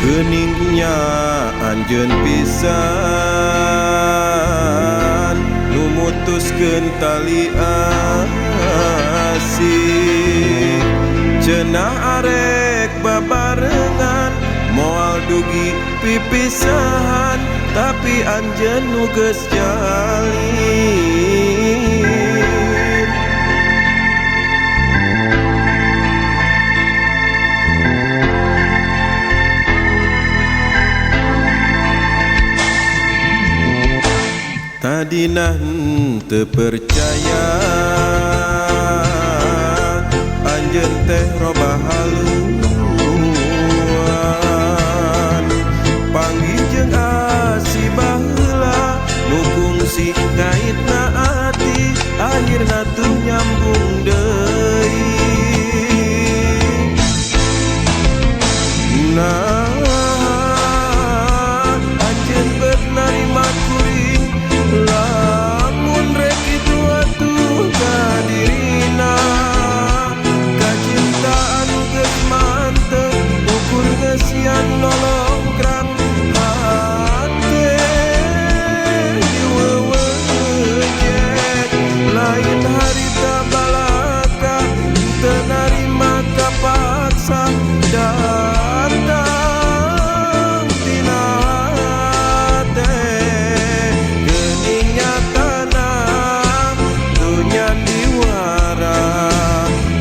Geningnya anjeun pisan nu mutuskeun tali asih, cenah arek babarengan moal dugi pipisahan, tapi anjeun nu geus jalin. Tadina henteu percaya anjeun teh robah haluan, panggih jeung asih baheula nu kungsi ngaitna ati, akhirna teu nyambung deui. Anjeun beut narima kuring lamun rek kitu atuh ka dirina, kacintaan geus mantep ukur ngeusian lolongkrang hate diwewejet, lain harita balaka teu narima kapaksa datang tina hate. Geningnya tanah tunyan diwara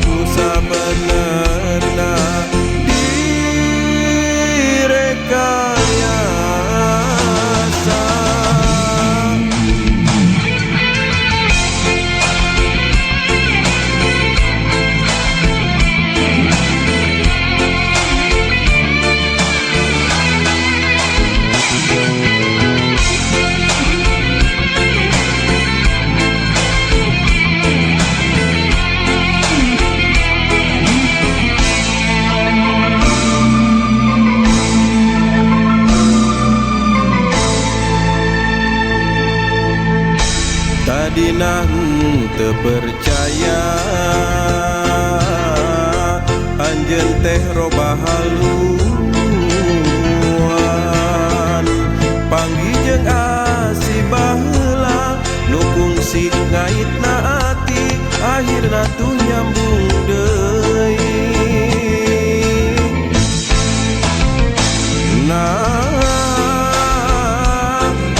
nu sabenerna direkayasa. Tadina henteu percaya anjeun teh robah haluan, panggih jeung asih baheula nu kungsi ngaitna ati, akhirna teu nyambung deui.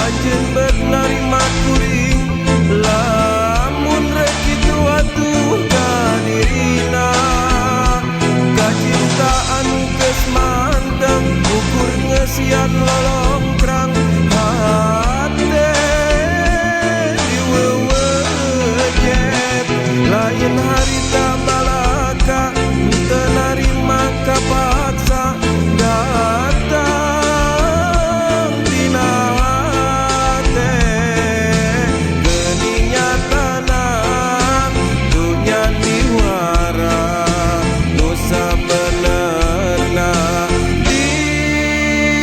Anjeun beut narima kuring lamun rek kitu atuh ka dirina, kacintaan geus mantep ukur ngeusian lolongkrang hate diwewejet, lain harita balaka teu narima kapaksa datang tina hate. Geningnya tanah tunyan diwara nu sabenerna direkayasa.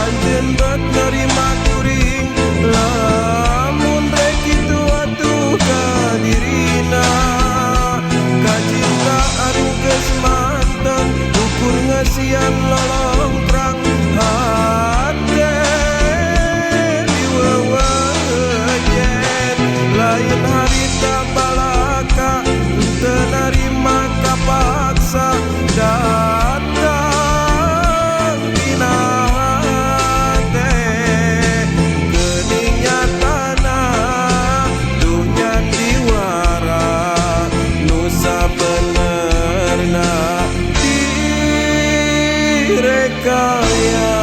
Anjeun beut narima kuring lamun rek kitu atuh ka dirina, kacintaan geus mantep ukur ngeusian lolongkrang hate diwewejet, lain harita balaka rekaya